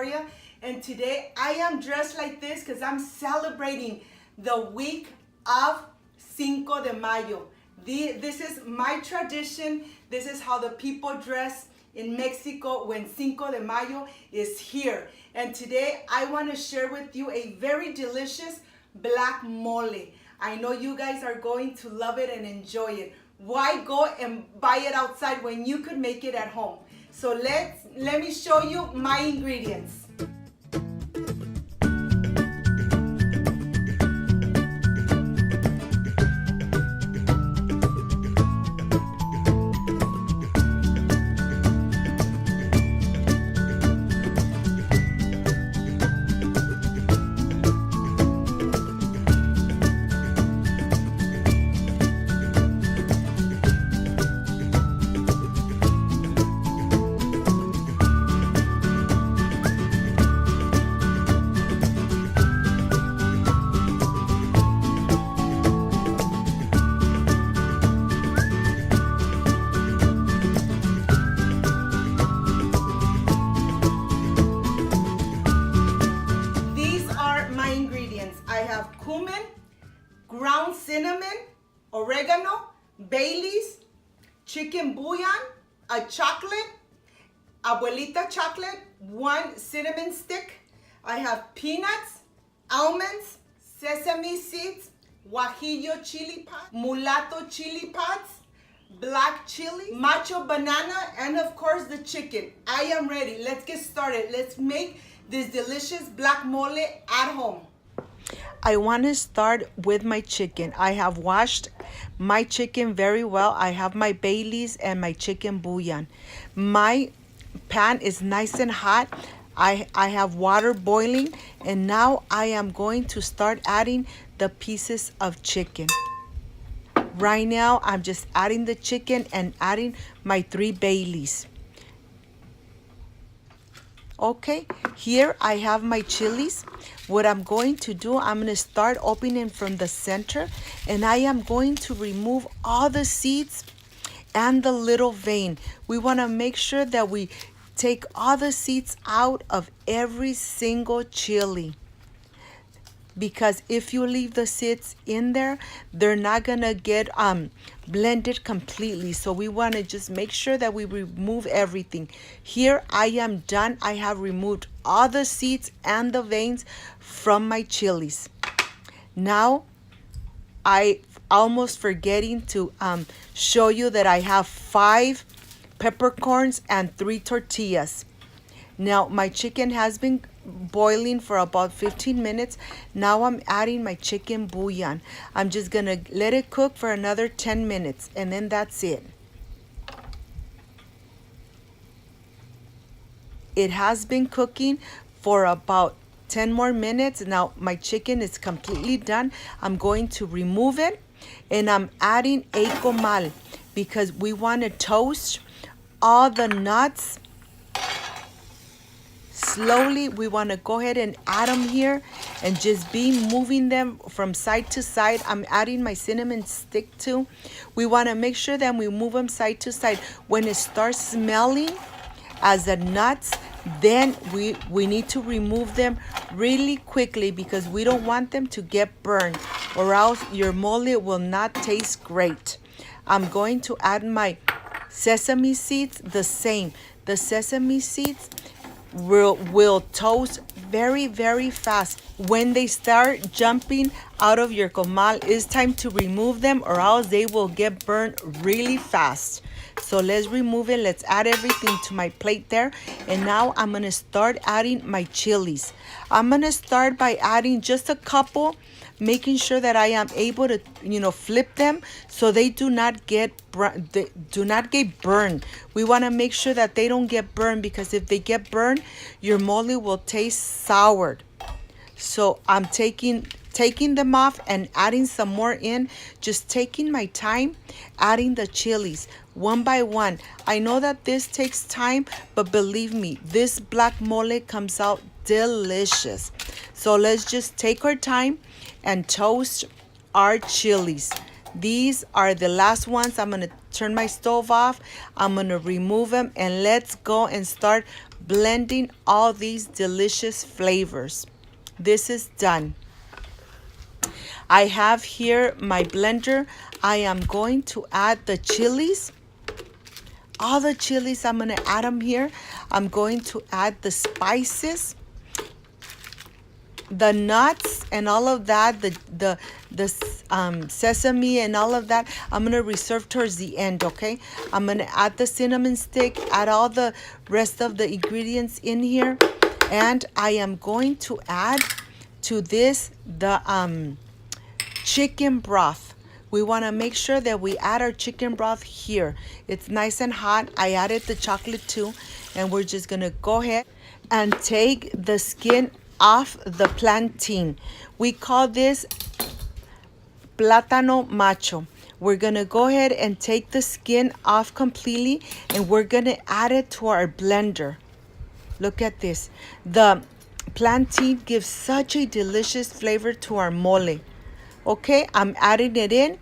Victoria, and today I am dressed like this because I'm celebrating the week of Cinco de Mayo. This is my tradition. This is how the people dress in Mexico when Cinco de Mayo is here. And today I want to share with you a very delicious black mole. I know you guys are going to love it and enjoy it. Why go and buy it outside when you could make it at home? So let me show you my ingredients. I have cumin, ground cinnamon, oregano, Baileys, chicken bouillon, a chocolate, abuelita chocolate, 1 cinnamon stick. I have peanuts, almonds, sesame seeds, guajillo chili pods, mulatto chili pods, black chili, macho banana, and of course the chicken. I am ready. Let's get started. Let's make this delicious black mole at home. I want to start with my chicken. I have washed my chicken very well. I have my Baileys and my chicken bouillon. My pan is nice and hot. I have water boiling, and now I am going to start adding the pieces of chicken. Right now, I'm just adding the chicken and adding my 3 Baileys. Okay, here I have my chilies. What I'm going to do, I'm going to start opening from the center, and I am going to remove all the seeds and the little vein. We want to make sure that we take all the seeds out of every single chili, because if you leave the seeds in there, they're not gonna get blended completely. So we want to just make sure that we remove everything. Here I am done. I have removed all the seeds and the veins from my chilies. Now I almost forgetting to show you that I have 5 peppercorns and 3 tortillas. Now my chicken has been boiling for about 15 minutes. Now I'm adding my chicken bouillon. I'm just gonna let it cook for another 10 minutes, and then that's it. It has been cooking for about 10 more minutes. Now my chicken is completely done. I'm going to remove it, and I'm adding a comal because we want to toast all the nuts. Slowly, we want to go ahead and add them here and just be moving them from side to side. I'm adding my cinnamon stick too. We want to make sure that we move them side to side. When it starts smelling as the nuts, then we need to remove them really quickly because we don't want them to get burned, or else your mole will not taste great. I'm going to add my sesame seeds the same. The sesame seeds will toast very, very fast. When they start jumping out of your comal, it's time to remove them, or else they will get burned really fast. So let's remove it. Let's add everything to my plate there. And now I'm going to start adding my chilies. I'm going to start by adding just a couple, making sure that I am able to, flip them so they do not get burned. We want to make sure that they don't get burned, because if they get burned, your mole will taste sour. So I'm taking them off and adding some more in, just taking my time, adding the chilies one by one. I know that this takes time, but believe me, this black mole comes out delicious. So let's just take our time and toast our chilies. These are the last ones. I'm going to turn my stove off. I'm going to remove them, and let's go and start blending all these delicious flavors. This is done. I have here my blender. I am going to add the chilies. All the chilies, I'm going to add them here. I'm going to add the spices, the nuts, and all of that, the sesame and all of that. I'm going to reserve towards the end, okay? I'm going to add the cinnamon stick, add all the rest of the ingredients in here. And I am going to add to this the chicken broth. We want to make sure that we add our chicken broth here. It's nice and hot. I added the chocolate too. And we're just going to go ahead and take the skin off the plantain. We call this plátano macho. We're going to go ahead and take the skin off completely. And we're going to add it to our blender. Look at this. The plantain gives such a delicious flavor to our mole. Okay, I'm adding it in,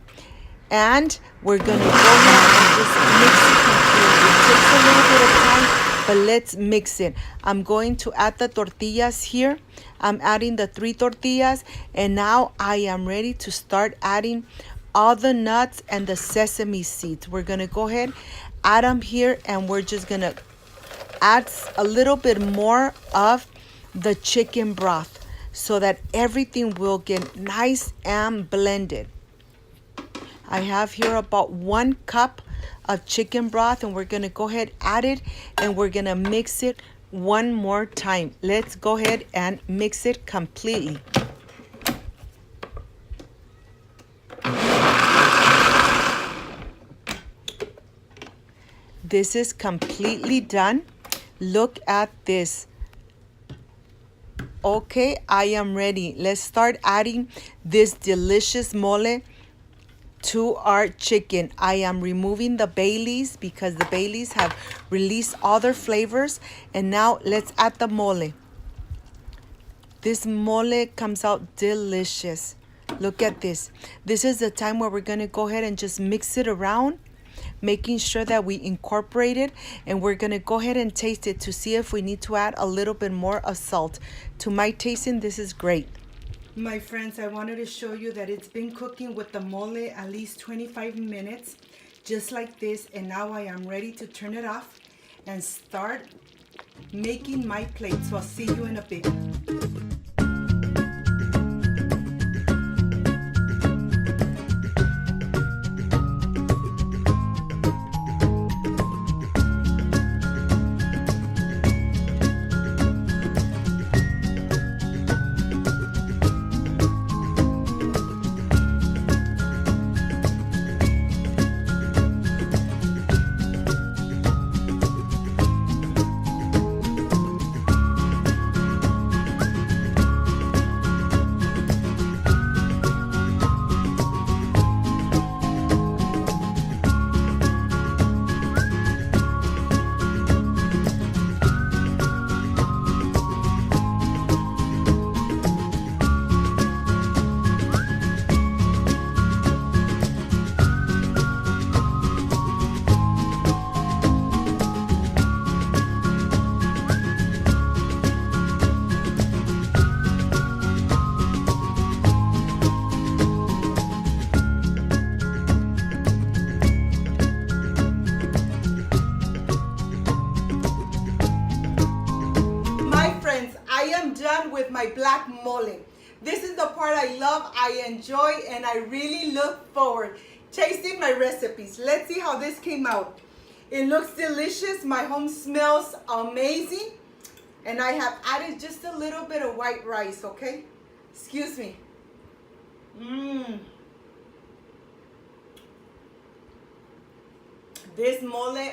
and we're gonna go ahead and just mix it completely. It takes a little bit of time, but let's mix it. I'm going to add the tortillas here. I'm adding the 3 tortillas, and now I am ready to start adding all the nuts and the sesame seeds. We're gonna go ahead, add them here, and we're just gonna add a little bit more of the chicken broth, so that everything will get nice and blended. I have here about 1 cup of chicken broth, and we're going to go ahead, add it, and we're going to mix it one more time. Let's go ahead and mix it completely. This is completely done. Look at this. Okay, I am ready. Let's start adding this delicious mole to our chicken. I am removing the bay leaves because the bay leaves have released all their flavors. And now let's add the mole. This mole comes out delicious. Look at this. This is the time where we're going to go ahead and just mix it around, making sure that we incorporate it, and we're going to go ahead and taste it to see if we need to add a little bit more of salt. To my tasting, this is great. My friends, I wanted to show you that it's been cooking with the mole at least 25 minutes, just like this, and now I am ready to turn it off and start making my plate. So I'll see you in a bit. Done with my black mole. This is the part I love, I enjoy, and I really look forward tasting my recipes. Let's see how this came out. It looks delicious. My home smells amazing, and I have added just a little bit of white rice. Okay, excuse me. This mole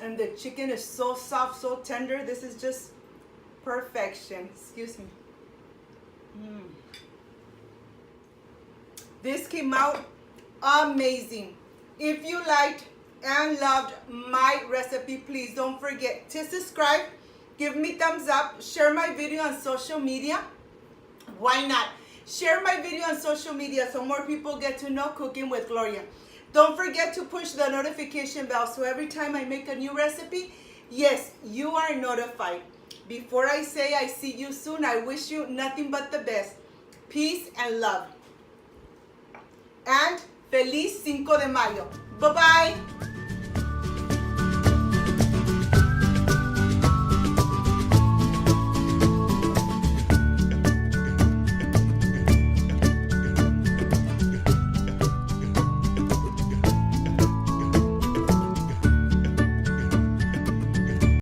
and the chicken is so soft, so tender. This is just perfection. Excuse me. This came out amazing. If you liked and loved my recipe, please don't forget to subscribe, give me thumbs up, share my video on social media. Why not? Share my video on social media so more people get to know Cooking with Gloria. Don't forget to push the notification bell so every time I make a new recipe, Yes, you are notified. Before I say I see you soon, I wish you nothing but the best. Peace and love. And Feliz Cinco de Mayo. Bye-bye.